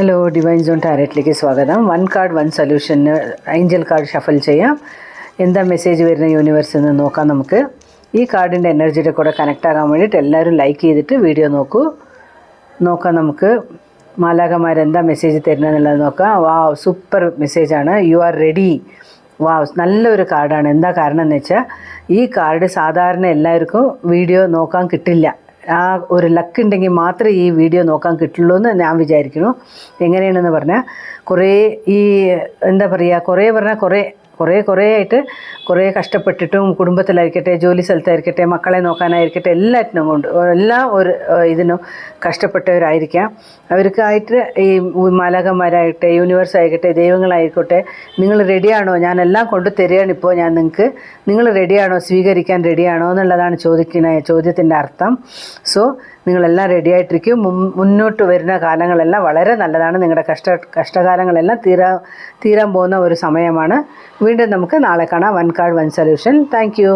Hello, divine zone ടാരറ്റിലേക്ക് സ്വാഗതം. 1 card 1 സൊല്യൂഷന് Angel card ഷഫൽ ചെയ്യാം. എന്താ മെസ്സേജ് വരുന്ന യൂണിവേഴ്സിൽ നിന്ന് നോക്കാം. നമുക്ക് ഈ കാർഡിൻ്റെ എനർജിയുടെ കൂടെ കണക്റ്റ് ആകാൻ വേണ്ടിയിട്ട് എല്ലാവരും ലൈക്ക് ചെയ്തിട്ട് വീഡിയോ നോക്കാം. നമുക്ക് മാലാഖമാരെന്താ മെസ്സേജ് തരുന്നതെന്നുള്ളത് നോക്കാം. വാവ്, സൂപ്പർ മെസ്സേജാണ്. You are ready. വാവ്, നല്ലൊരു കാർഡാണ്. എന്താ കാരണം എന്ന് വെച്ചാൽ ഈ കാർഡ് സാധാരണ എല്ലാവർക്കും വീഡിയോ നോക്കാൻ കിട്ടില്ല. ആ ഒരു ലക്ക് ഉണ്ടെങ്കിൽ മാത്രമേ ഈ വീഡിയോ നോക്കാൻ കിട്ടുള്ളൂ എന്ന് ഞാൻ വിചാരിക്കുന്നു. എങ്ങനെയാണെന്ന് പറഞ്ഞാൽ കുറേ ആയിട്ട് കുറേ കഷ്ടപ്പെട്ടിട്ടും കുടുംബത്തിലായിരിക്കട്ടെ, ജോലി സ്ഥലത്തായിരിക്കട്ടെ, മക്കളെ നോക്കാനായിരിക്കട്ടെ, ഇതിനും കഷ്ടപ്പെട്ടവരായിരിക്കാം. അവർക്കായിട്ട് ഈ മാലാഖമാരായിട്ടെ, യൂണിവേഴ്സ് ആയിക്കട്ടെ, ദൈവങ്ങളായിക്കോട്ടെ, നിങ്ങൾ റെഡിയാണോ, ഞാനെല്ലാം കൊണ്ടു തരികയാണ് ഇപ്പോൾ ഞാൻ നിങ്ങൾക്ക്, നിങ്ങൾ റെഡിയാണോ, സ്വീകരിക്കാൻ റെഡിയാണോ എന്നുള്ളതാണ് ചോദ്യത്തിൻ്റെ അർത്ഥം. സോ നിങ്ങളെല്ലാം റെഡിയായിട്ടിരിക്കും. മുന്നോട്ട് വരുന്ന കാലങ്ങളെല്ലാം വളരെ നല്ലതാണ്. നിങ്ങളുടെ കഷ്ടകാലങ്ങളെല്ലാം തീരാൻ പോകുന്ന ഒരു സമയമാണ്. വീണ്ടും നമുക്ക് നാളെ കാണാം. 1 കാർഡ് 1 സൊല്യൂഷൻ. Thank you.